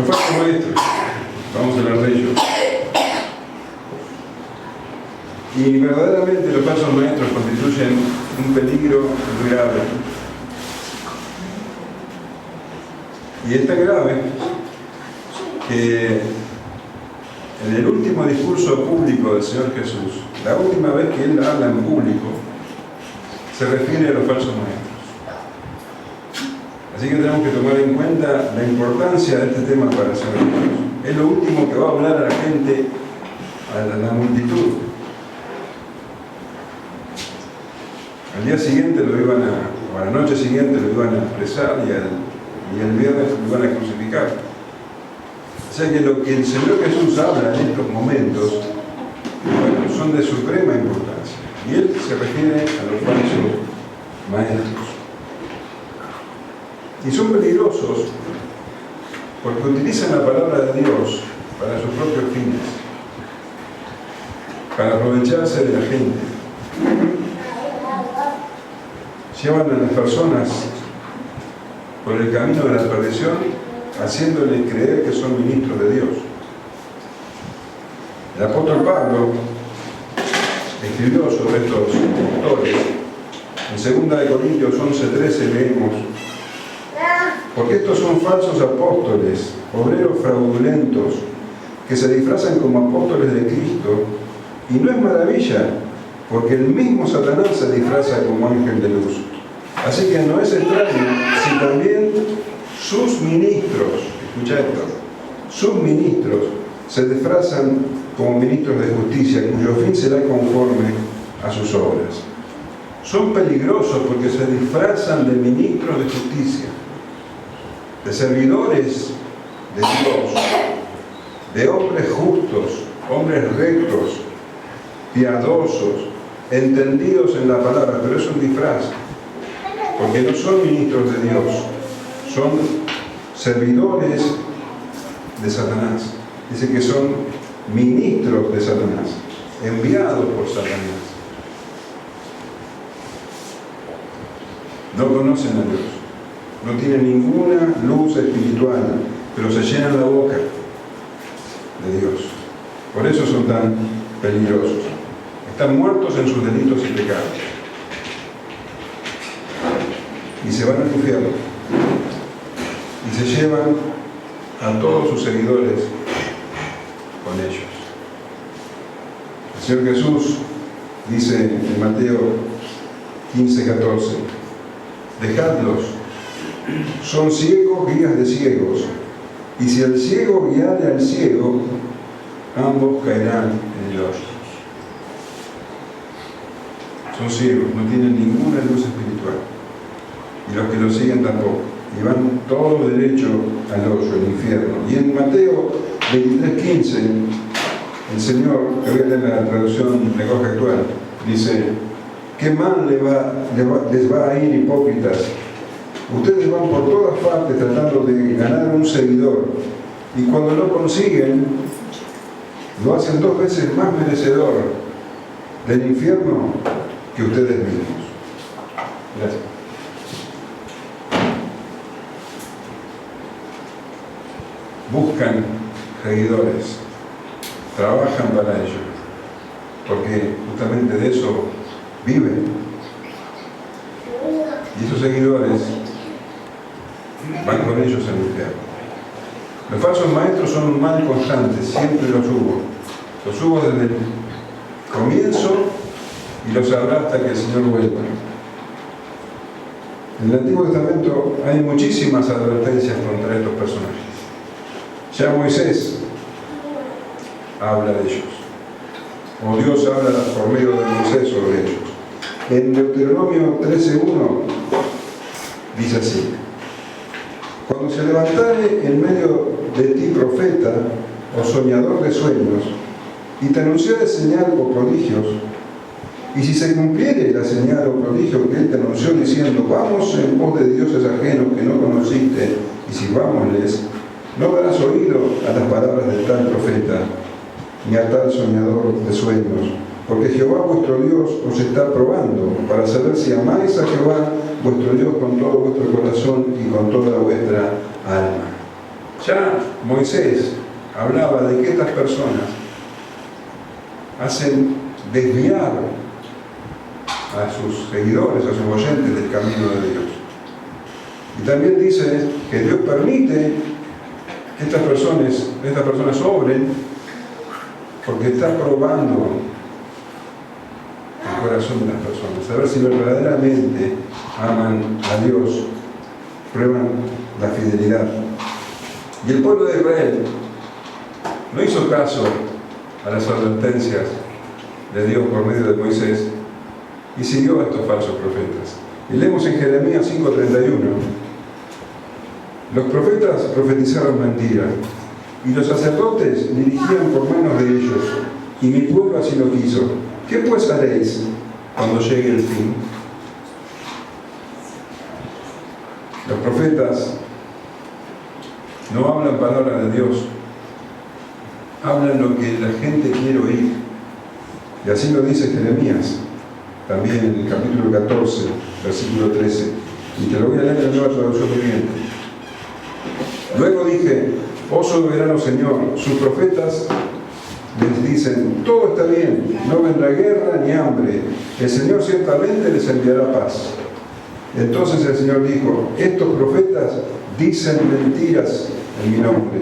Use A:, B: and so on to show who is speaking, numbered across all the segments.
A: Los falsos maestros, vamos a hablar de ellos. Y verdaderamente los falsos maestros constituyen un peligro muy grave. Y es tan grave que en el último discurso público del Señor Jesús, la última vez que Él habla en público, se refiere a los falsos maestros. Así que tenemos que tomar en cuenta la importancia de este tema para el Señor Jesús. Es lo último que va a hablar a la gente, a la multitud. Al día siguiente o a la noche siguiente lo iban a apresar y el viernes lo iban a crucificar. O sea que lo que el Señor Jesús habla en estos momentos, bueno, son de suprema importancia. Y Él se refiere a los falsos maestros. Y son peligrosos porque utilizan la palabra de Dios para sus propios fines, para aprovecharse de la gente. Llevan a las personas por el camino de la perdición, haciéndoles creer que son ministros de Dios. El apóstol Pablo escribió sobre estos autores. En 2 Corintios 11:13 leemos: porque estos son falsos apóstoles, obreros fraudulentos, que se disfrazan como apóstoles de Cristo, y no es maravilla, porque el mismo Satanás se disfraza como ángel de luz. Así que no es extraño si también sus ministros, escucha esto, sus ministros se disfrazan como ministros de justicia, cuyo fin será conforme a sus obras. Son peligrosos porque se disfrazan de ministros de justicia, de servidores de Dios, de hombres justos, hombres rectos, piadosos, entendidos en la palabra, pero es un disfraz, porque no son ministros de Dios, son servidores de Satanás. Dice que son ministros de Satanás, enviados por Satanás. No conocen a Dios, no tienen ninguna luz espiritual, pero se llenan la boca de Dios. Por eso son tan peligrosos. Están muertos en sus delitos y pecados. Y se van al infierno. Y se llevan a todos sus seguidores con ellos. El Señor Jesús dice en Mateo 15:14: dejadlos, son ciegos guías de ciegos, y si el ciego guiare al ciego, ambos caerán en el hoyo. Son ciegos, no tienen ninguna luz espiritual, y los que lo siguen tampoco, y van todo derecho al hoyo, al infierno. Y en Mateo 23:15, el Señor, que voy a leer la traducción lenguaje actual, dice: ¿qué mal les va a ir, hipócritas? Ustedes van por todas partes tratando de ganar un seguidor, y cuando lo consiguen, lo hacen 2 veces más merecedor del infierno que ustedes mismos. Gracias. Buscan seguidores, trabajan para ello, porque justamente de eso viven. Y esos seguidores van con ellos al infierno. Los falsos maestros son un mal constante, siempre los hubo. Los hubo desde el comienzo y los habrá hasta que el Señor vuelva. En el Antiguo Testamento hay muchísimas advertencias contra estos personajes. Ya Moisés habla de ellos, o Dios habla por medio de Moisés sobre ellos. En Deuteronomio 13:1 dice así: cuando se levantare en medio de ti profeta o soñador de sueños, y te anunciare señal o prodigios, y si se cumpliere la señal o prodigio que él te anunció diciendo: vamos en pos de dioses ajenos que no conociste, y sirvámosles, no darás oído a las palabras de tal profeta, ni a tal soñador de sueños, porque Jehová vuestro Dios os está probando, para saber si amáis a Jehová vuestro Dios con todo vuestro corazón y con toda vuestra alma. Ya Moisés hablaba de que estas personas hacen desviar a sus seguidores, a sus oyentes del camino de Dios. Y también dice que Dios permite que estas personas obren porque está probando el corazón de las personas, a ver si verdaderamente aman a Dios, prueban la fidelidad. Y el pueblo de Israel no hizo caso a las advertencias de Dios por medio de Moisés y siguió a estos falsos profetas. Y leemos en Jeremías 5:31: los profetas profetizaron mentiras y los sacerdotes dirigían por manos de ellos, y mi pueblo así lo quiso. ¿Qué pues haréis cuando llegue el fin? Los profetas no hablan palabra de Dios, hablan lo que la gente quiere oír. Y así lo dice Jeremías, también en el capítulo 14, versículo 13. Y te lo voy a leer en la Nueva Traducción Viviente. Luego dije: oh soberano Señor, sus profetas les dicen: todo está bien, no vendrá guerra ni hambre, el Señor ciertamente les enviará paz. Entonces el Señor dijo: estos profetas dicen mentiras en mi nombre.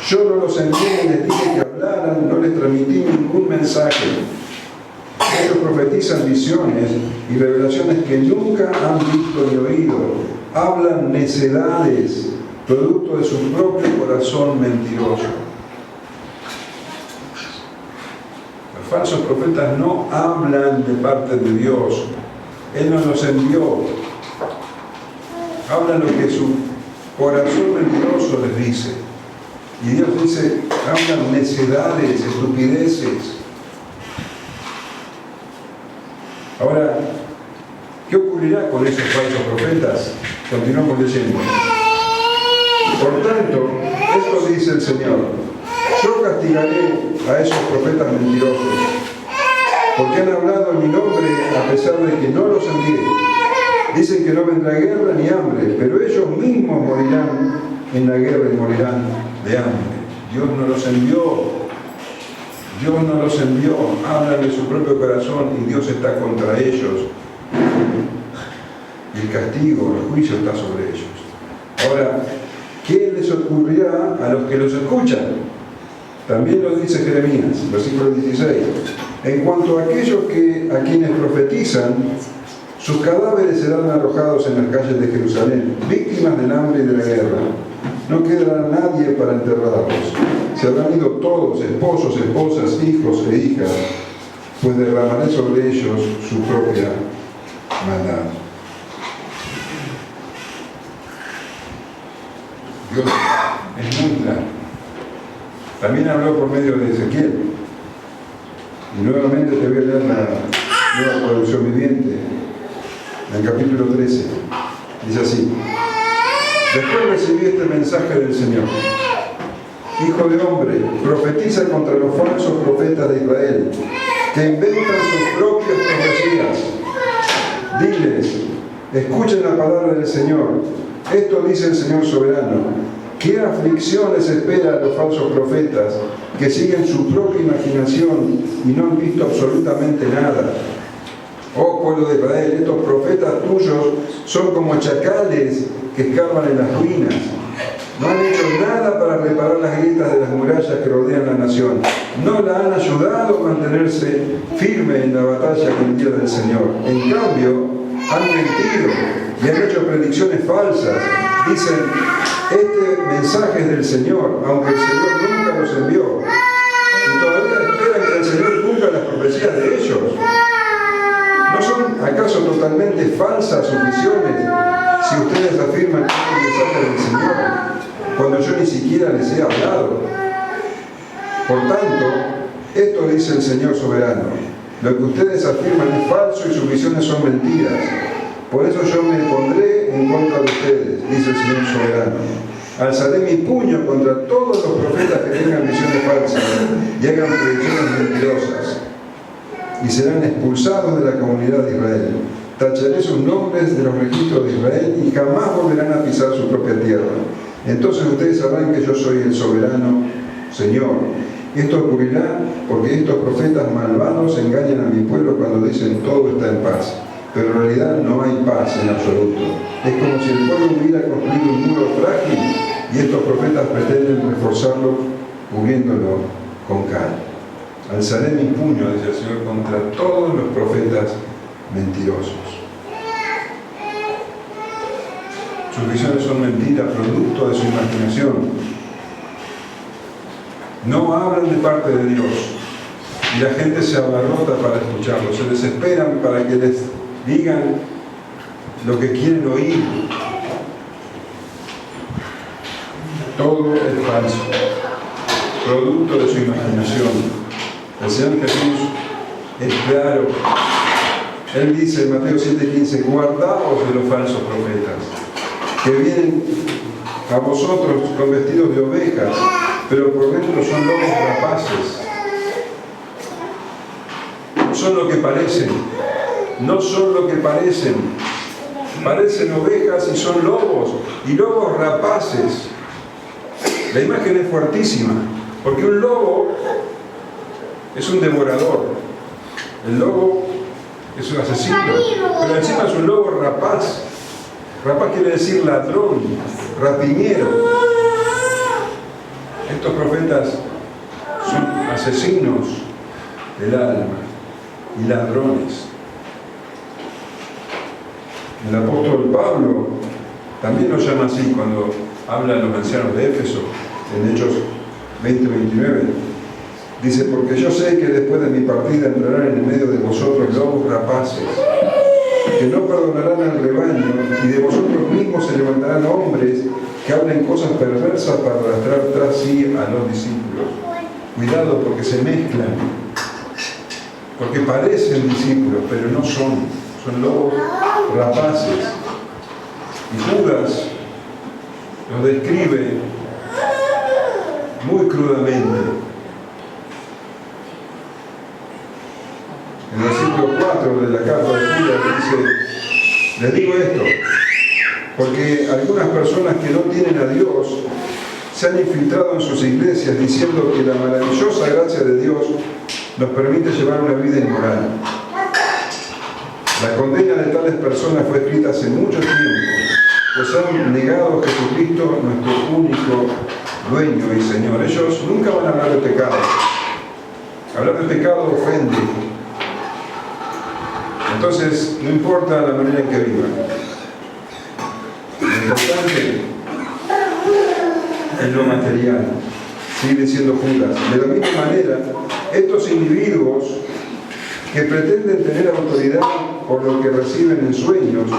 A: Yo no los envié ni les dije que hablaran, no les transmití ningún mensaje. Ellos profetizan visiones y revelaciones que nunca han visto ni oído. Hablan necedades, producto de su propio corazón mentiroso. Los falsos profetas no hablan de parte de Dios. Él no los envió. Hablan lo que su corazón mentiroso les dice. Y Dios dice: hablan necedades, estupideces. Ahora, ¿qué ocurrirá con esos falsos profetas? Continuamos leyendo. Por tanto, esto dice el Señor: yo castigaré a esos profetas mentirosos, porque han hablado en mi nombre a pesar de que no los envié. Dicen que no vendrá guerra ni hambre, pero ellos mismos morirán en la guerra y morirán de hambre. Dios no los envió. Dios no los envió. Hablan de su propio corazón y Dios está contra ellos. Y el castigo, el juicio está sobre ellos. Ahora, ¿qué les ocurrirá a los que los escuchan? También lo dice Jeremías, versículo 16. En cuanto a aquellos a quienes profetizan, sus cadáveres serán arrojados en las calles de Jerusalén, víctimas del hambre y de la guerra. No quedará nadie para enterrarlos. Se habrán ido todos, esposos, esposas, hijos e hijas, pues derramaré sobre ellos su propia maldad. Dios es muy claro. También habló por medio de Ezequiel. Y nuevamente te voy a leer la Nueva Traducción Viviente, en el capítulo 13. Dice así: después recibí este mensaje del Señor: hijo de hombre, profetiza contra los falsos profetas de Israel, que inventan sus propias profecías. Diles: escuchen la palabra del Señor. Esto dice el Señor soberano: ¿qué aflicción les espera a los falsos profetas que siguen su propia imaginación y no han visto absolutamente nada? Oh pueblo de Israel, estos profetas tuyos son como chacales que escarban en las ruinas. No han hecho nada para reparar las grietas de las murallas que rodean la nación. No la han ayudado a mantenerse firme en la batalla con el día del Señor. En cambio, han mentido y han hecho predicciones falsas. Dicen: este mensaje es del Señor, aunque el Señor nunca los envió. Y todavía esperan que el Señor cumpla las profecías de ellos. ¿No son acaso totalmente falsas sus visiones si ustedes afirman que es el mensaje del Señor, cuando yo ni siquiera les he hablado? Por tanto, esto dice el Señor soberano: lo que ustedes afirman es falso y sus visiones son mentiras. Por eso yo me pondré en contra de ustedes, dice el Señor soberano. Alzaré mi puño contra todos los profetas que tengan visiones falsas y hagan predicciones mentirosas, y serán expulsados de la comunidad de Israel. Tacharé sus nombres de los registros de Israel y jamás volverán a pisar su propia tierra. Entonces ustedes sabrán que yo soy el soberano Señor. Esto ocurrirá porque estos profetas malvados engañan a mi pueblo cuando dicen todo está en paz. Pero en realidad no hay paz en absoluto. Es como si el pueblo hubiera construido un muro frágil y estos profetas pretenden reforzarlo cubriéndolo con cal. Alzaré mi puño, dice el Señor, contra todos los profetas mentirosos. Sus visiones son mentiras, producto de su imaginación. No hablan de parte de Dios y la gente se abarrota para escucharlo, se desesperan para que les digan lo que quieren oír. Todo es falso, producto de su imaginación. El Señor Jesús es claro. Él dice en Mateo 7:15, guardaos de los falsos profetas, que vienen a vosotros con vestidos de ovejas, pero por dentro son lobos rapaces. Son lo que parecen, no son lo que parecen. Parecen ovejas y son lobos, y lobos rapaces. La imagen es fuertísima, porque un lobo es un devorador. El lobo es un asesino, pero encima es un lobo rapaz. Rapaz quiere decir ladrón, rapiñero. Estos profetas son asesinos del alma y ladrones. El apóstol Pablo también lo llama así cuando habla a los ancianos de Éfeso, en Hechos 20:29. Dice, porque yo sé que después de mi partida entrarán en el medio de vosotros lobos rapaces, que no perdonarán al rebaño, y de vosotros mismos se levantarán hombres que hablen cosas perversas para arrastrar tras sí a los discípulos. Cuidado, porque se mezclan, porque parecen discípulos, pero no son lobos rapaces. Y Judas los describe muy crudamente. En el versículo 4 de la carta de Judas dice, les digo esto, porque algunas personas que no tienen a Dios se han infiltrado en sus iglesias diciendo que la maravillosa gracia de Dios nos permite llevar una vida inmoral. La condena de tales personas fue escrita hace mucho tiempo, pues han negado a Jesucristo, nuestro único dueño y Señor. Ellos nunca van a hablar de pecado. Hablar de pecado ofende. Entonces, no importa la manera en que vivan. Lo importante es lo material. Sigue diciendo Judas. De la misma manera, estos individuos que pretenden tener autoridad por lo que reciben en sueños,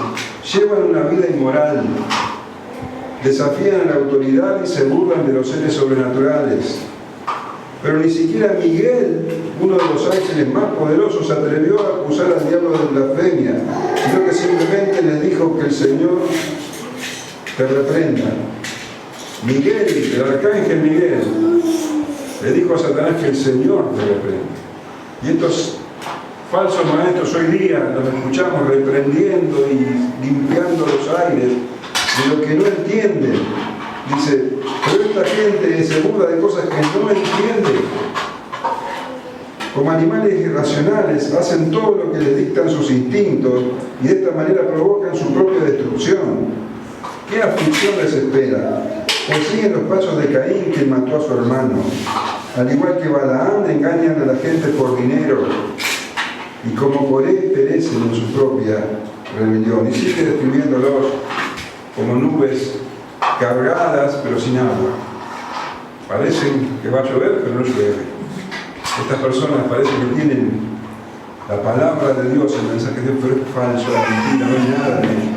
A: llevan una vida inmoral, desafían a la autoridad y se burlan de los seres sobrenaturales. Pero ni siquiera Miguel, uno de los ángeles más poderosos, se atrevió a acusar al diablo de blasfemia, sino que simplemente les dijo que el Señor te reprenda. Miguel, el arcángel Miguel, le dijo a Satanás que el Señor te reprenda. Y estos falsos maestros hoy día los escuchamos reprendiendo y limpiando los aires de lo que no entienden. Dice, pero esta gente se burla de cosas que no entiende. Como animales irracionales, hacen todo lo que les dictan sus instintos y de esta manera provocan su propia destrucción. ¿Qué aflicción les espera? Pues siguen los pasos de Caín, que mató a su hermano. Al igual que Balaam, engañan a la gente por dinero. Y como Coré, perecen en su propia rebelión. Y sigue describiéndolos como nubes cargadas pero sin agua. Parecen que va a llover, pero no llueve. Estas personas parecen que tienen la palabra de Dios, el mensaje de Dios, pero es falso, es mentira, no hay nada en ellos.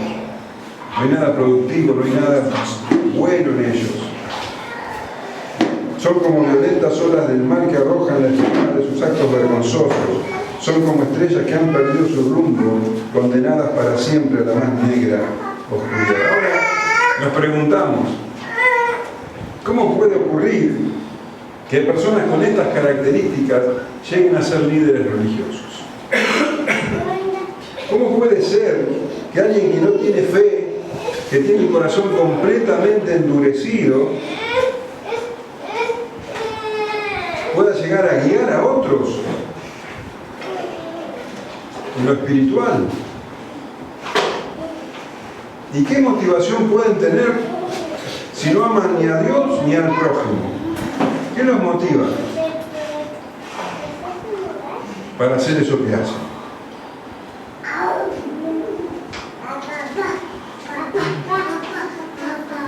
A: No hay nada productivo, no hay nada bueno en ellos. Son como violentas olas del mar que arrojan la espuma de sus actos vergonzosos. Son como estrellas que han perdido su rumbo, condenadas para siempre a la más negra oscuridad. Ahora nos preguntamos, ¿cómo puede ocurrir que personas con estas características lleguen a ser líderes religiosos? ¿Cómo puede ser que alguien que no tiene fe que tiene el corazón completamente endurecido, pueda llegar a guiar a otros en lo espiritual. ¿Y qué motivación pueden tener si no aman ni a Dios ni al prójimo? ¿Qué los motiva para hacer eso que hacen?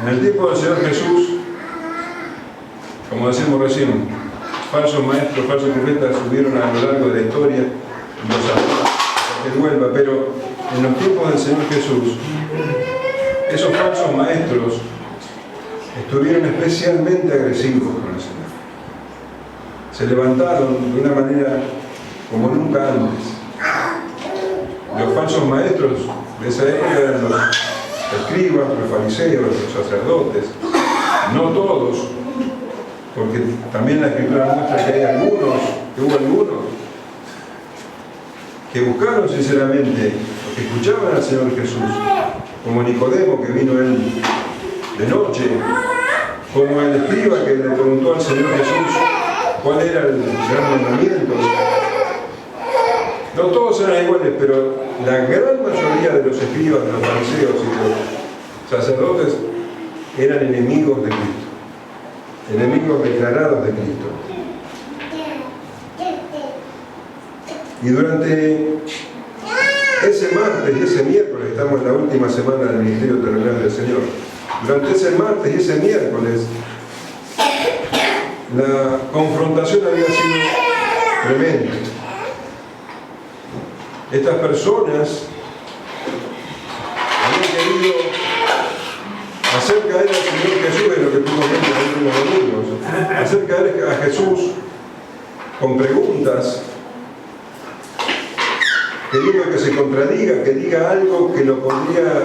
A: En el tiempo del Señor Jesús, como decimos recién, falsos maestros, falsos profetas subieron a lo largo de la historia y los hasta que vuelva, pero en los tiempos del Señor Jesús, esos falsos maestros estuvieron especialmente agresivos con el Señor. Se levantaron de una manera como nunca antes. Los falsos maestros de esa época eran los escribas, los fariseos, los sacerdotes, no todos, porque también la Escritura muestra que hubo algunos que buscaron sinceramente, que escuchaban al Señor Jesús, como Nicodemo, que vino él de noche, como el escriba que le preguntó al Señor Jesús cuál era el gran mandamiento. No todos eran iguales, pero la gran mayoría de los escribas, de los fariseos y de los sacerdotes eran enemigos de Cristo, enemigos declarados de Cristo. Y durante ese martes y ese miércoles, estamos en la última semana del ministerio terrenal del Señor, durante ese martes y ese miércoles, la confrontación había sido tremenda. Estas personas habían querido hacer caer al Señor Jesús, en lo que tuvimos viendo en los domingos, hacer caer a Jesús con preguntas, queriendo que se contradiga, que diga algo que lo podría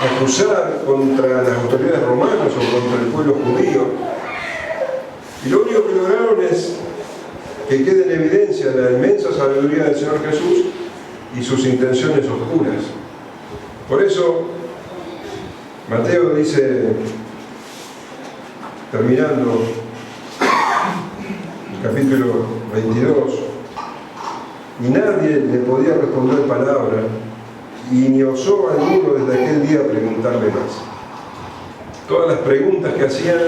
A: acusar contra las autoridades romanas o contra el pueblo judío. Y lo único que lograron es que quede en evidencia la inmensa sabiduría del Señor Jesús y sus intenciones oscuras. Por eso, Mateo dice, terminando el capítulo 22, y nadie le podía responder palabra, y ni osó alguno desde aquel día preguntarle más. Todas las preguntas que hacían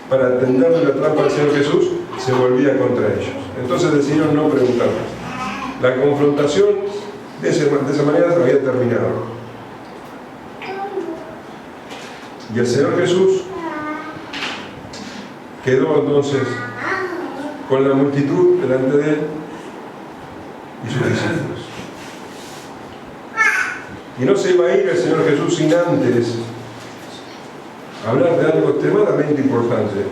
A: para tenderle la trampa al Señor Jesús se volvía contra ellos. Entonces decidieron no preguntar más. La confrontación de esa manera había terminado. Y el Señor Jesús quedó entonces con la multitud delante de él y sus discípulos. Y no se iba a ir el Señor Jesús sin antes hablar de algo extremadamente importante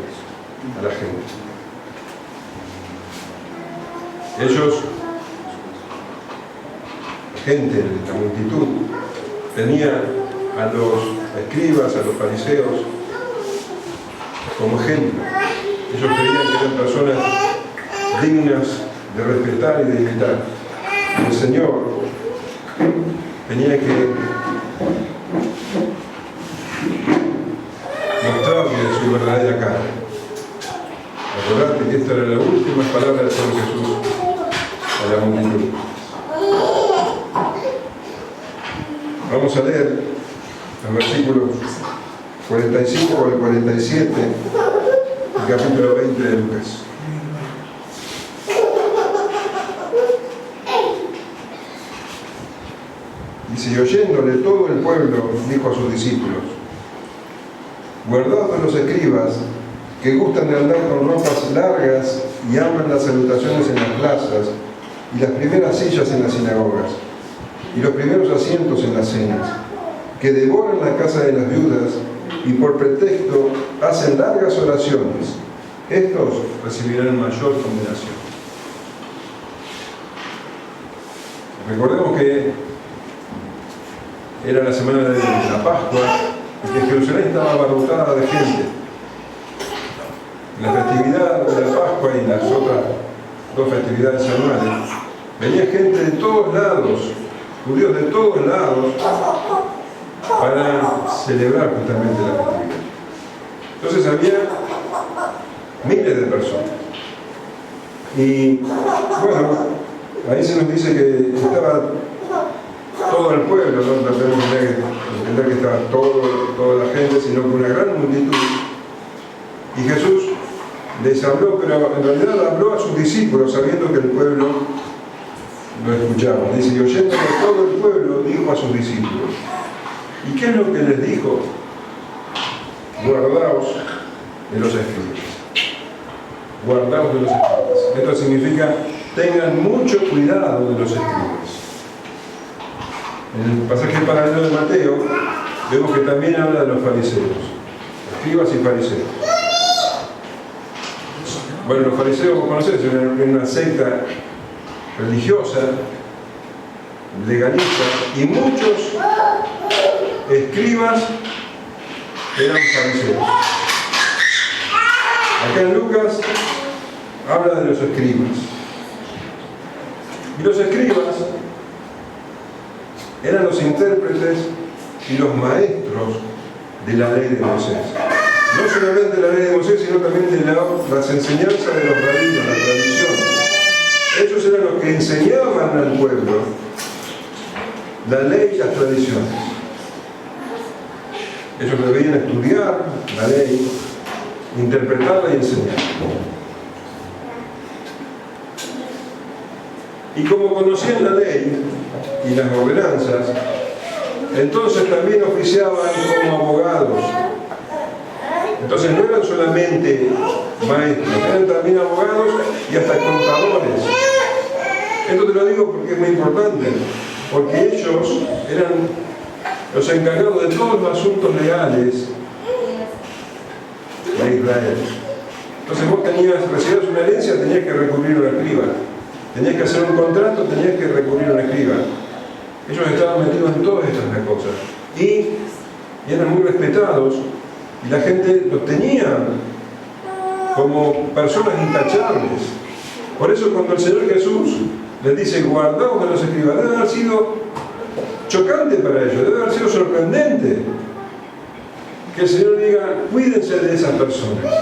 A: a la gente. Ellos, la gente, la multitud, tenía a los escribas, a los fariseos como ejemplo. Ellos creían que eran personas dignas de respetar y de imitar. El Señor tenía que mostrarle su verdadera cara. Acordate que esta era la última palabra del Señor Jesús a la multitud. Vamos a leer los versículos 45 al 47 del capítulo 20 de Lucas. Dice, y oyéndole todo el pueblo, dijo a sus discípulos, guardaos de los escribas que gustan de andar con ropas largas y aman las salutaciones en las plazas y las primeras sillas en las sinagogas y los primeros asientos en las cenas, que devoran la casa de las viudas y por pretexto hacen largas oraciones. Estos recibirán mayor condenación. Recordemos que era la semana de la Pascua y que Jerusalén estaba abarrotada de gente. En la festividad de la Pascua y las otras dos festividades anuales, venía gente de todos lados, judíos de todos lados, para celebrar justamente la festividad. Entonces había miles de personas. Y bueno, ahí se nos dice que estaba todo el pueblo, no tenemos que entender que estaba toda la gente, sino que una gran multitud. Y Jesús les habló, pero en realidad habló a sus discípulos, sabiendo que el pueblo lo escuchaba. Dice, y oyendo a todo el pueblo, dijo a sus discípulos. ¿Y qué es lo que les dijo? Guardaos de los escribas. Guardaos de los escribas. Esto significa, tengan mucho cuidado de los escribas. En el pasaje paralelo de Mateo, vemos que también habla de los fariseos. Escribas y fariseos. Bueno, los fariseos, vos conocés, eran una secta religiosa, legalista, y muchos escribas eran fariseos. Acá en Lucas habla de los escribas. Y los escribas eran los intérpretes y los maestros de la ley de Moisés. No solamente la ley de Moisés, sino también de las enseñanzas de los rabinos, la tradición. Ellos eran los que enseñaban al pueblo la ley y las tradiciones. Ellos debían estudiar la ley, interpretarla y enseñarla. Y como conocían la ley y las ordenanzas, entonces también oficiaban como abogados. Entonces no eran solamente maestros, eran también abogados y hasta contadores. Esto te lo digo porque es muy importante, porque ellos eran los encargados de todos los asuntos legales de Israel. Entonces vos recibías una herencia, tenías que recurrir a un escriba. Tenías que hacer un contrato, tenías que recurrir a un escriba. Ellos estaban metidos en todas estas cosas. Y eran muy respetados. Y la gente los tenía como personas intachables. Por eso cuando el Señor Jesús les dice, guardaos de los escribas, debe haber sido chocante para ellos, debe haber sido sorprendente que el Señor diga, cuídense de esas personas.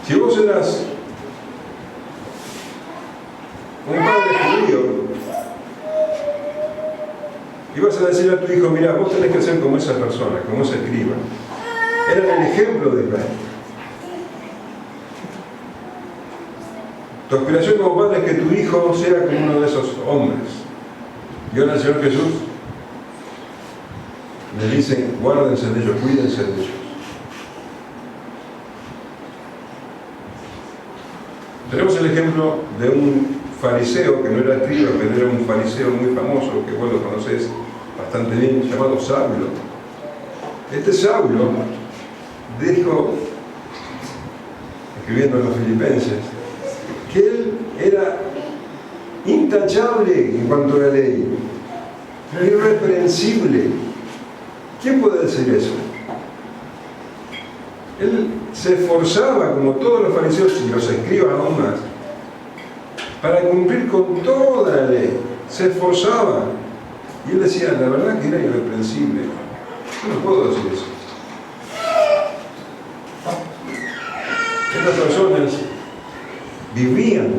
A: Si vos eras un padre judío, ibas a decir a tu hijo, mira, vos tenés que ser como esa persona, como ese escriba. Eran el ejemplo de Israel. Tu aspiración como padre es que tu hijo sea como uno de esos hombres. Y ahora el Señor Jesús le dice, guárdense de ellos, cuídense de ellos. Tenemos el ejemplo de un fariseo, que no era escriba, pero era un fariseo muy famoso, que vos lo conocés bastante bien, llamado Saulo. Este Saulo dijo, escribiendo a los filipenses, que él era intachable en cuanto a la ley, irreprensible. ¿Quién puede decir eso? Él se esforzaba, como todos los fariseos y los escribas aún más, para cumplir con toda la ley. Se esforzaba. Y él decía, la verdad que era irreprensible. Yo no puedo decir eso. Estas personas vivían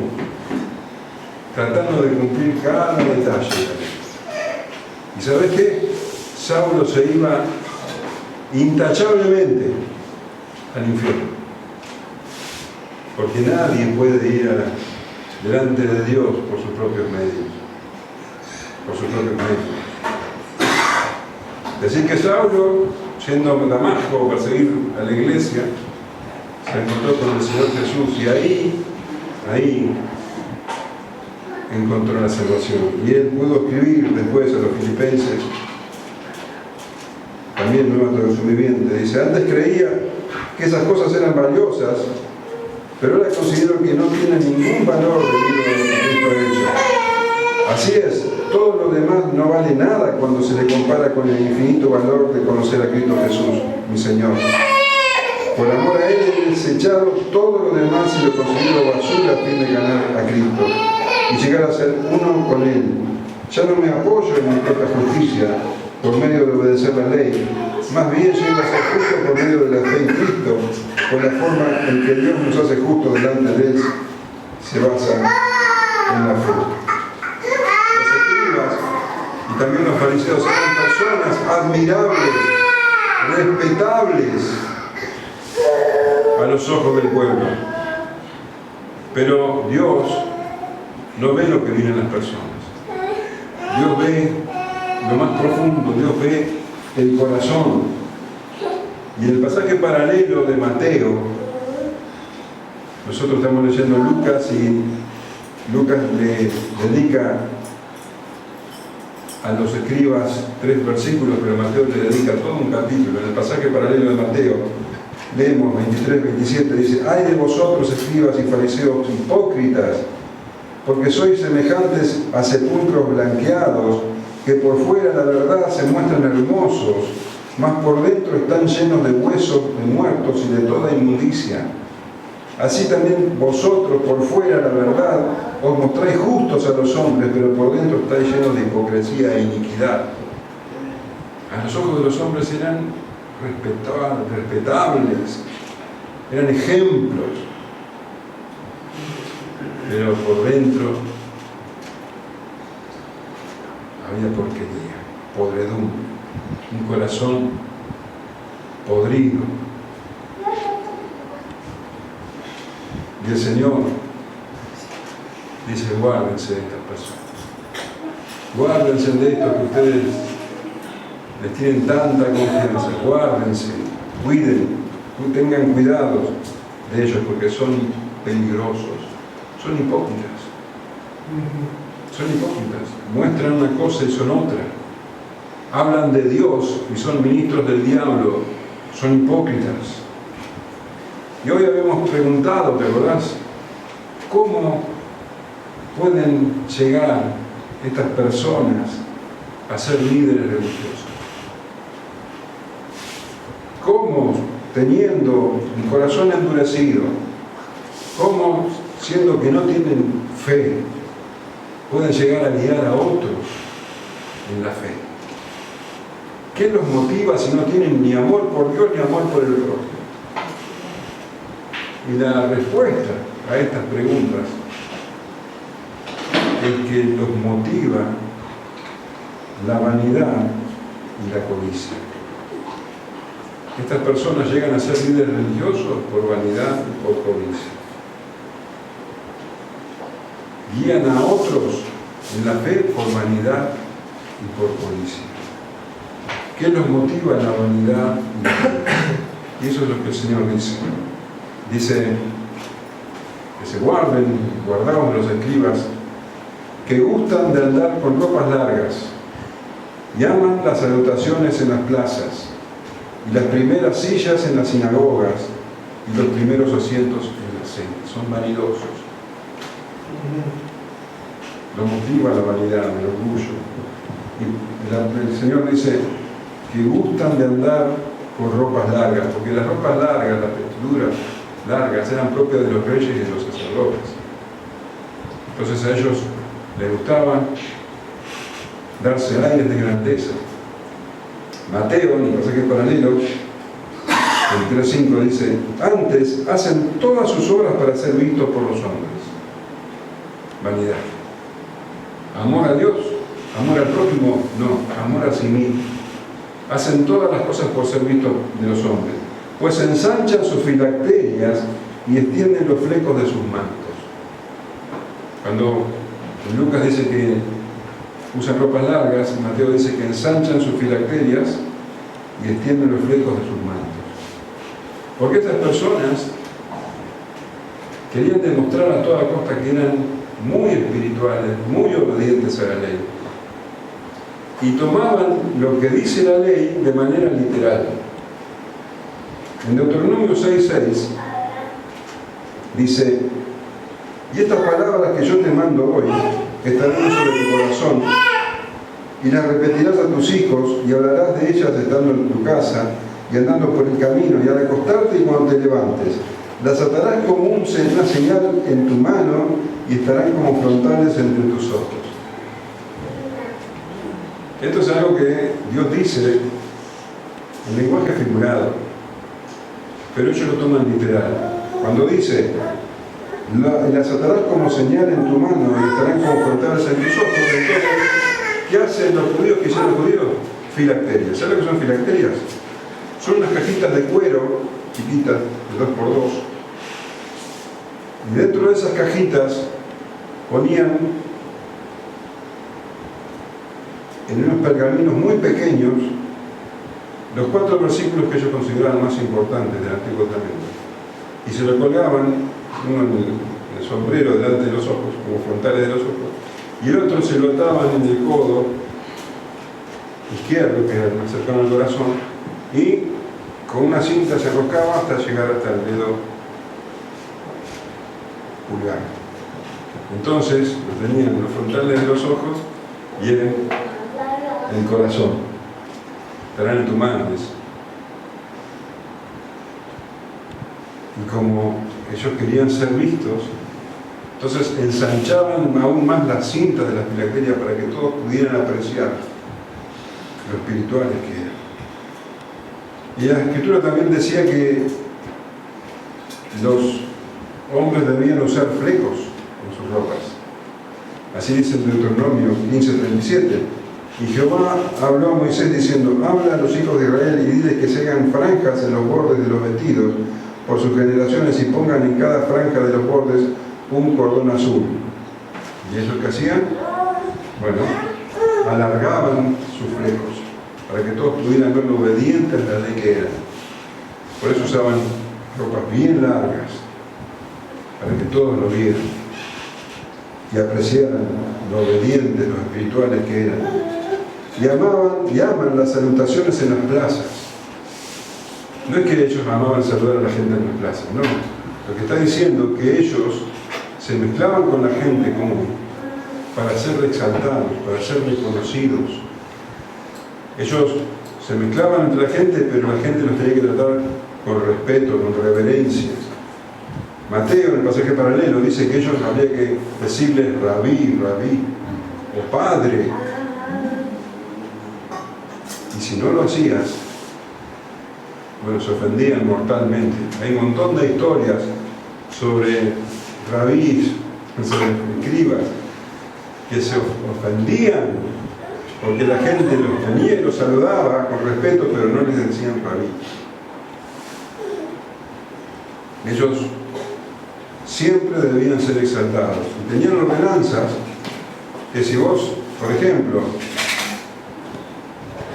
A: tratando de cumplir cada detalle de la ley. ¿Y sabes qué? Saulo se iba intachablemente al infierno. Porque nadie puede ir delante de Dios por sus propios medios. Por sus propios medios. Decir que Saulo, yendo a Damasco a perseguir a la iglesia, se encontró con el Señor Jesús y ahí encontró la salvación. Y él pudo escribir después a los filipenses, también Nueva Traducción Viviente, dice, antes creía que esas cosas eran valiosas, pero ahora considero que no tienen ningún valor debido a lo que Cristo ha hecho. Así es, todo lo demás no vale nada cuando se le compara con el infinito valor de conocer a Cristo Jesús, mi Señor. Por amor a Él he desechado todo lo demás y lo considero basura a fin de ganar a Cristo y llegar a ser uno con Él. Ya no me apoyo en mi propia justicia por medio de obedecer la ley, más bien llego a ser justo por medio de la fe en Cristo, por la forma en que Dios nos hace justos delante de Él, se basa en la fe. Los escribas y también los fariseos eran personas admirables, respetables a los ojos del pueblo. Pero Dios no ve lo que viven las personas. Dios ve lo más profundo, Dios ve el corazón. Y en el pasaje paralelo de Mateo, nosotros estamos leyendo Lucas y Lucas le dedica a los escribas 3 versículos, pero Mateo le dedica todo un capítulo. En el pasaje paralelo de Mateo leemos 23, 27, dice: ay de vosotros, escribas y fariseos hipócritas, porque sois semejantes a sepulcros blanqueados, que por fuera la verdad se muestran hermosos, mas por dentro están llenos de huesos de muertos y de toda inmundicia. Así también vosotros por fuera la verdad os mostráis justos a los hombres, pero por dentro estáis llenos de hipocresía e iniquidad. A los ojos de los hombres eran respetables, eran ejemplos, pero por dentro había porquería, podredumbre, un corazón podrido. Y el Señor dice: guárdense de estas personas, guárdense de esto que ustedes les tienen tanta confianza, guárdense, cuiden, tengan cuidado de ellos porque son peligrosos, son hipócritas. Son hipócritas, muestran una cosa y son otra. Hablan de Dios y son ministros del diablo, son hipócritas. Y hoy habíamos preguntado, ¿te acordás? ¿Cómo pueden llegar estas personas a ser líderes religiosos? ¿Cómo, teniendo un corazón endurecido, cómo, siendo que no tienen fe, pueden llegar a guiar a otros en la fe? ¿Qué los motiva si no tienen ni amor por Dios ni amor por el prójimo? Y la respuesta a estas preguntas es que los motiva la vanidad y la codicia. Estas personas llegan a ser líderes religiosos por vanidad y por codicia. Guían a otros en la fe por vanidad y por codicia. ¿Qué los motiva la vanidad y la codicia? Y eso es lo que el Señor dice. Dice que se guardaos de los escribas que gustan de andar con ropas largas y aman las salutaciones en las plazas y las primeras sillas en las sinagogas y los primeros asientos en las cenas. Son vanidosos. Lo motiva la vanidad, el orgullo. Y el Señor dice que gustan de andar con ropas largas, porque las ropas largas, las vestiduras largas, eran propias de los reyes y de los sacerdotes. Entonces a ellos les gustaba darse aires de grandeza. Mateo, en el pasaje paralelo, el 3.5 dice: antes hacen todas sus obras para ser vistos por los hombres. Vanidad. Amor a Dios, amor al prójimo, no, amor a sí mismo. Hacen todas las cosas por ser vistos de los hombres, pues ensanchan sus filacterias y extienden los flecos de sus mantos. Cuando Lucas dice que usan ropas largas, Mateo dice que ensanchan sus filacterias y extienden los flecos de sus mantos. Porque estas personas querían demostrar a toda costa que eran muy espirituales, muy obedientes a la ley. Y tomaban lo que dice la ley de manera literal. En Deuteronomio 6.6 dice: y estas palabras que yo te mando hoy estarán sobre tu corazón, y las repetirás a tus hijos, y hablarás de ellas estando en tu casa, y andando por el camino, y al acostarte y cuando te levantes. Las atarás como una señal en tu mano, y estarán como frontales entre tus ojos. Esto es algo que Dios dice en lenguaje figurado, pero ellos lo toman literal. Cuando dice, las atarás como señal en tu mano y estarán como frontales en tus ojos, entonces, ¿qué hacen los judíos? ¿Qué hicieron los judíos? Filacterias. ¿Saben lo que son filacterias? Son unas cajitas de cuero chiquitas, de 2x2, y dentro de esas cajitas ponían en unos pergaminos muy pequeños los 4 versículos que ellos consideraban más importantes del Antiguo Testamento, y se lo colgaban uno en el sombrero delante de los ojos, como frontales de los ojos, y el otro se lo ataban en el codo izquierdo, que era el más cercano al corazón, y con una cinta se enroscaba hasta llegar hasta el dedo pulgar. Entonces lo tenían en los frontales de los ojos y en el corazón. Estarán en tu mano. Y como ellos querían ser vistos, entonces ensanchaban aún más las cintas de las filacterias para que todos pudieran apreciar lo espirituales que eran. Y la Escritura también decía que los hombres debían usar flecos en sus ropas. Así dice en Deuteronomio 15:37. Y Jehová habló a Moisés diciendo, habla a los hijos de Israel y diles que se hagan franjas en los bordes de los vestidos por sus generaciones y pongan en cada franja de los bordes un cordón azul. ¿Y eso es lo que hacían? Bueno, alargaban sus flecos para que todos pudieran ver lo obedientes a la ley que eran. Por eso usaban ropas bien largas, para que todos lo vieran y apreciaran lo obedientes, lo espirituales que eran. Y amaban y aman las salutaciones en las plazas. No es que ellos amaban saludar a la gente en las plazas, no. Lo que está diciendo es que ellos se mezclaban con la gente común para ser exaltados, para ser reconocidos. Ellos se mezclaban entre la gente, pero la gente los tenía que tratar con respeto, con reverencia. Mateo, en el pasaje paralelo, dice que ellos había que decirles rabí, rabí, o padre. Y si no lo hacías, bueno, se ofendían mortalmente. Hay un montón de historias sobre rabís, sobre escribas, que se ofendían porque la gente los tenía y los saludaba con respeto, pero no les decían rabí. Ellos siempre debían ser exaltados. Y tenían ordenanzas que si vos, por ejemplo,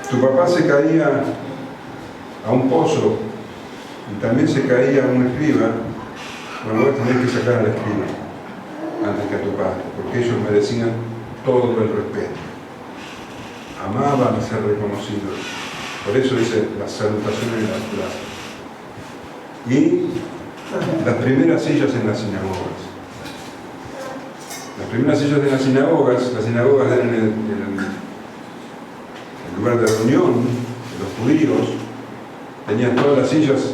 A: tu papá se caía a un pozo y también se caía a un escriba, bueno, vos tenés que sacar al escriba antes que a tu padre, porque ellos merecían todo el respeto. Amaban ser reconocidos. Por eso dice las salutaciones en las plazas. Y las primeras sillas en las sinagogas. Las primeras sillas en las sinagogas eran el lugar de reunión de los judíos. Tenían todas las sillas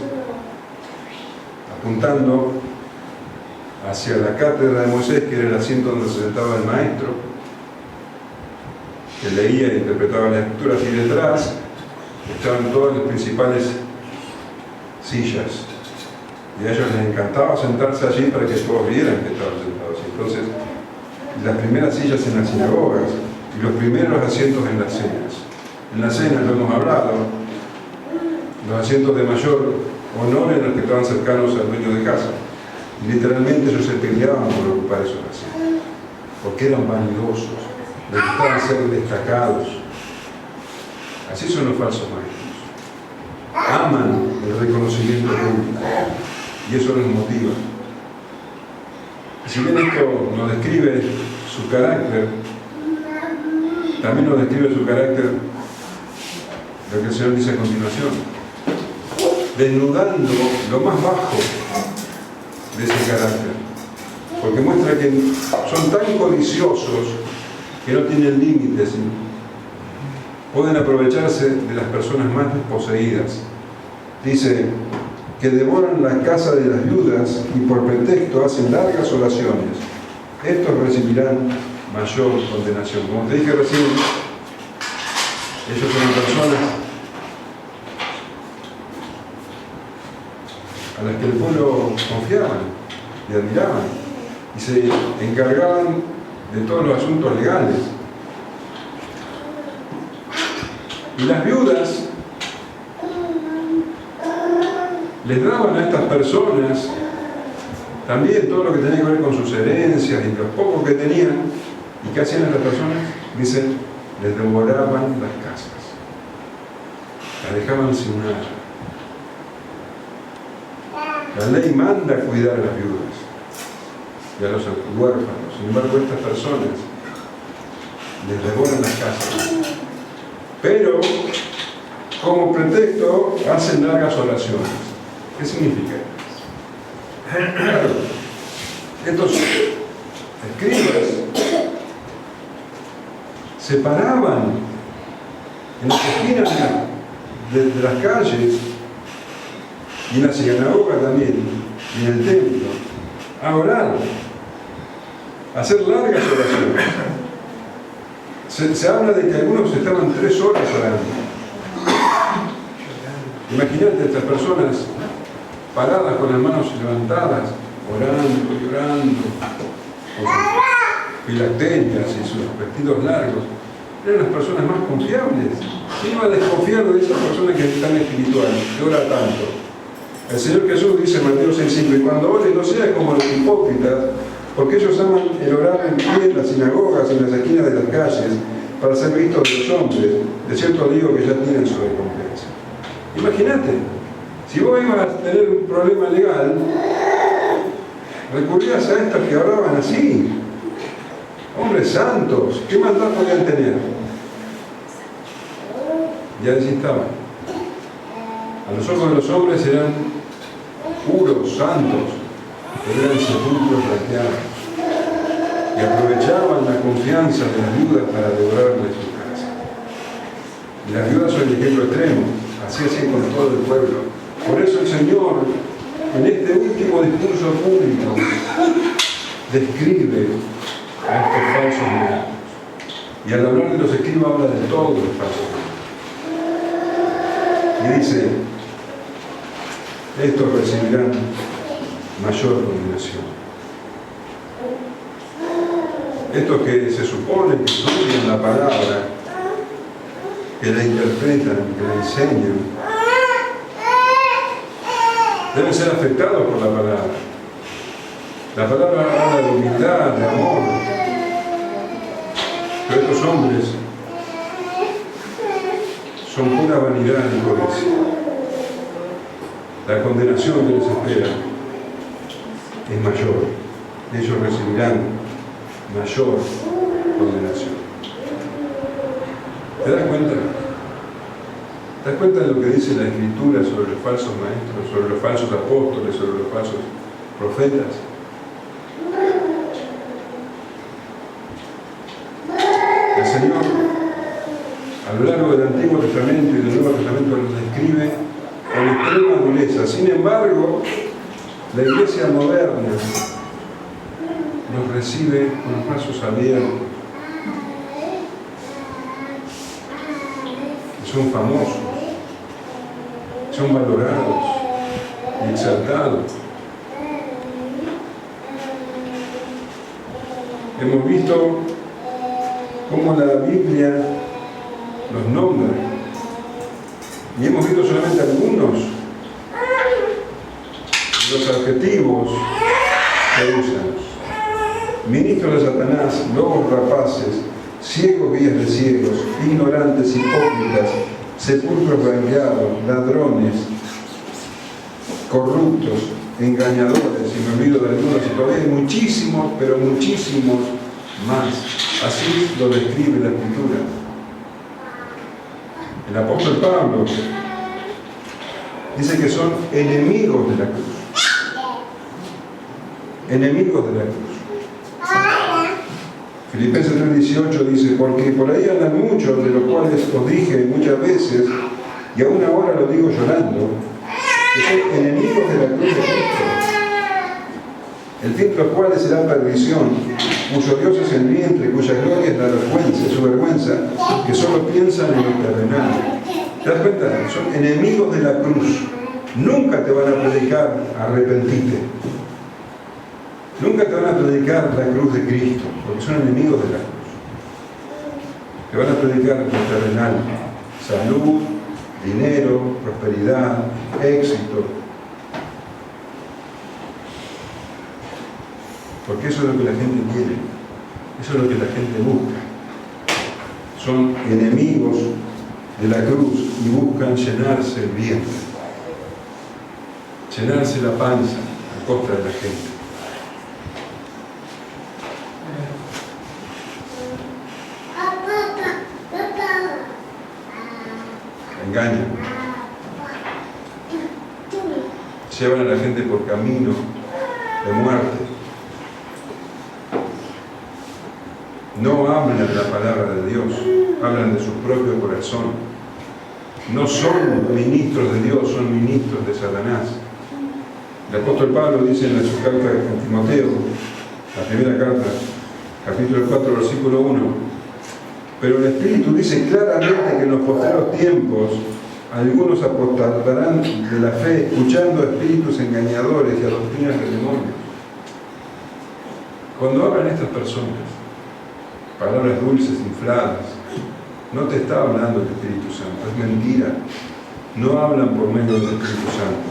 A: apuntando hacia la cátedra de Moisés, que era el asiento donde se sentaba el maestro, que leía e interpretaba las escrituras, y detrás estaban todas las principales sillas. Y a ellos les encantaba sentarse allí para que todos vieran que estaban sentados. Entonces, las primeras sillas en las sinagogas y los primeros asientos en las cenas. En las cenas, lo hemos hablado, los asientos de mayor honor en los que estaban cercanos al dueño de casa. Y literalmente ellos se peleaban por ocupar esos asientos, porque eran vanidosos, les gustaba ser destacados. Así son los falsos maestros. Aman el reconocimiento público y eso les motiva. Si bien esto nos describe su carácter, también nos describe su carácter lo que el Señor dice a continuación, desnudando lo más bajo de ese carácter, porque muestra que son tan codiciosos que no tienen límites, pueden aprovecharse de las personas más desposeídas. Dice que devoran la casa de las viudas y por pretexto hacen largas oraciones. Estos recibirán mayor condenación. Como te dije recién, Ellos eran personas a las que el pueblo confiaba y admiraban y se encargaban de todos los asuntos legales. Y las viudas les daban a estas personas también todo lo que tenía que ver con sus herencias y los pocos que tenían. ¿Y qué hacían estas personas? Dicen, les devoraban las casas, las dejaban sin nada. La ley manda a cuidar a las viudas y a los huérfanos. Sin embargo, estas personas les devoran las casas. Pero, como pretexto, hacen largas oraciones. ¿Qué significa? Claro, estos escribas se paraban en las esquinas de las calles y en la sinagoga también, y en el templo, a orar, a hacer largas oraciones. Se habla de que algunos estaban 3 horas orando. Imagínate estas personas paradas con las manos levantadas, orando y orando, con sus filacterias y sus vestidos largos. Eran las personas más confiables. ¿Quién iba a desconfiar de esa persona que es tan espiritual, que ora tanto? El Señor Jesús dice en Mateo 6:5, y cuando ores no seas como los hipócritas, porque ellos aman el orar en pie en las sinagogas y en las esquinas de las calles para ser vistos de los hombres. De cierto digo que ya tienen su recompensa. Imagínate, si vos ibas a tener un problema legal, recurrías a estas que oraban así. Hombres santos, ¿qué maldad podían tener? Ya allí estaban. A los ojos de los hombres eran puros, santos, pero eran sepulcros blanqueados. Y aprovechaban la confianza de las viudas para devorarles su casa. Y las viudas son el ejemplo extremo, así hacían con todo el pueblo. Por eso el Señor, en este último discurso público, describe a estos falsos maestros. Y al hablar de los escribas habla de todos los falsos maestros. Y dice, estos recibirán mayor condenación. Estos que se supone que estudian la palabra, que la interpretan, que la enseñan, deben ser afectados por la palabra. La palabra habla de humildad, de amor. Pero estos hombres son pura vanidad y codicia. La condenación que les espera es mayor. Ellos recibirán mayor condenación. ¿Te das cuenta? ¿Te das cuenta de lo que dice la Escritura sobre los falsos maestros, sobre los falsos apóstoles, sobre los falsos profetas? El Señor, a lo largo del Antiguo Testamento y del Nuevo Testamento, los describe con extrema dureza. Sin embargo, la Iglesia moderna los recibe con los brazos abiertos. Son famosos, son valorados y exaltados. Hemos visto cómo la Biblia los nombra y hemos visto solamente algunos de los adjetivos que usan. Ministros de Satanás, lobos rapaces, ciegos guías de ciegos, ignorantes, hipócritas, sepulcros blanqueados, ladrones, corruptos, engañadores, y me olvido de algunos, y todavía hay muchísimos, pero muchísimos más. Así lo describe la Escritura. El apóstol Pablo dice que son enemigos de la cruz. Enemigos de la cruz. Filipenses 3:18 dice, porque por ahí andan muchos, de los cuales os dije muchas veces, y aún ahora lo digo llorando, que son enemigos de la cruz de Cristo, el fin de los cuales será perdición, cuyo Dios es el vientre, cuya gloria es la vergüenza, su vergüenza, que solo piensan en lo terrenal. ¿Te das cuenta? Son enemigos de la cruz. Nunca te van a predicar arrepentirte. Nunca te van a predicar la cruz de Cristo, porque son enemigos de la cruz. Te van a predicar lo terrenal, salud, dinero, prosperidad, éxito. Porque eso es lo que la gente quiere, eso es lo que la gente busca. Son enemigos de la cruz y buscan llenarse el vientre, llenarse la panza a costa de la gente. Engañan, llevan a la gente por camino de muerte. No hablan la palabra de Dios, hablan de su propio corazón. No son ministros de Dios, son ministros de Satanás. El apóstol Pablo dice en su carta a Timoteo, la primera carta, capítulo 4, versículo 1, pero el Espíritu dice claramente que en los postreros tiempos algunos apostatarán de la fe, escuchando espíritus engañadores y a doctrinas de demonios. Cuando hablan estas personas, palabras dulces, infladas, no te está hablando el Espíritu Santo, es mentira. No hablan por medio del Espíritu Santo.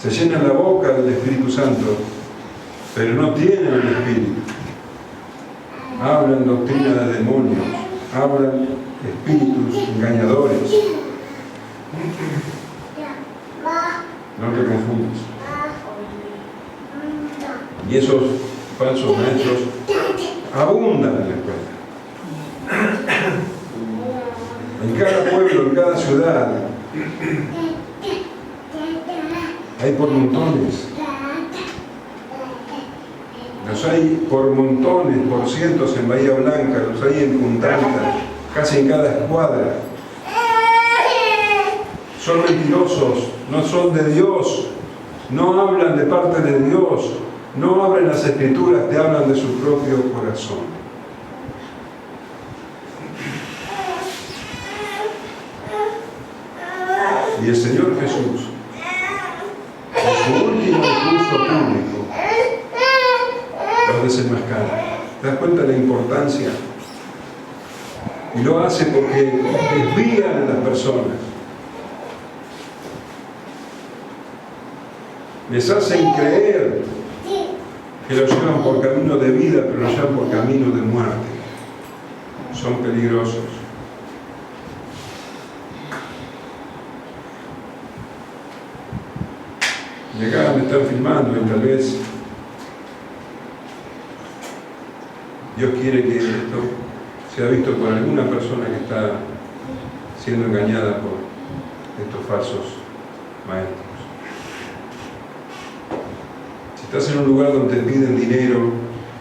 A: Se llenan la boca del Espíritu Santo, pero no tienen el Espíritu. Hablan doctrina de demonios, hablan espíritus engañadores. No te confundas. Y esos falsos maestros abundan en la escuela. En cada pueblo, en cada ciudad, hay por montones. Los hay por montones, por cientos en Bahía Blanca, los hay en Punta Alta, casi en cada escuadra. Son mentirosos, no son de Dios, no hablan de parte de Dios, no abren las Escrituras, te hablan de su propio corazón. Y el Señor Jesús, en su último discurso público, los desenmascara. ¿Te das cuenta de la importancia? Y lo hace porque desvían a las personas. Les hacen creer que los llevan por camino de vida, pero los llevan por camino de muerte. Son peligrosos. Y acá me están filmando y tal vez Dios quiere que esto sea visto por alguna persona que está siendo engañada por estos falsos maestros. Si estás en un lugar donde te piden dinero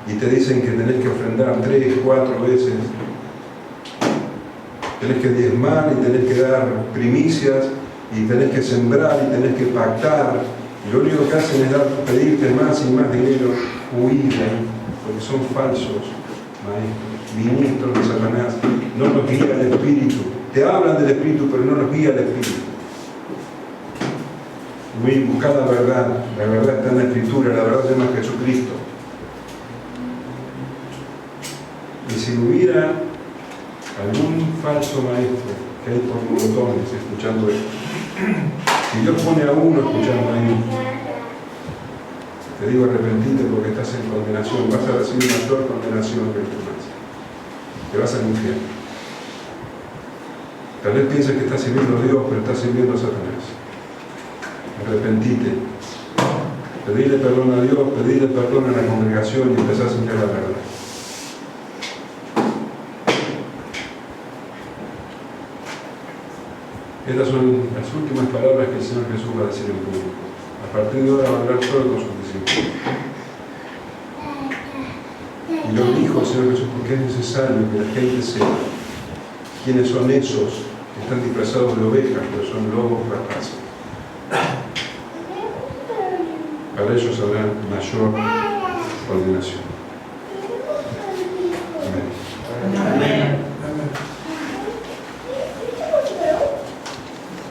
A: y te dicen que tenés que ofrendar 3, 4 veces, tenés que diezmar y tenés que dar primicias y tenés que sembrar y tenés que pactar, y lo único que hacen es pedirte más y más dinero, huir, porque son falsos maestros, ministros de Satanás. No nos guía el Espíritu. Te hablan del Espíritu, pero no nos guía el Espíritu. Buscar la verdad está en la Escritura, la verdad se llama Jesucristo. Y si hubiera algún falso maestro que hay por montones escuchando esto, si Dios pone a uno escuchando ahí, te digo arrepentite porque estás en condenación, vas a recibir mayor condenación que los demás, te vas al infierno. Tal vez pienses que estás sirviendo a Dios, pero estás sirviendo a Satanás. Arrepentite, pedile perdón a Dios, pedile perdón a la congregación y empezá a sentir la verdad. Estas son las últimas palabras que el Señor Jesús va a decir en público. A partir de ahora va a hablar solo con sus discípulos. Y lo dijo el Señor Jesús porque es necesario que la gente sepa quiénes son esos que están disfrazados de ovejas, pero son lobos rapaces. Para ellos habrá mayor condenación.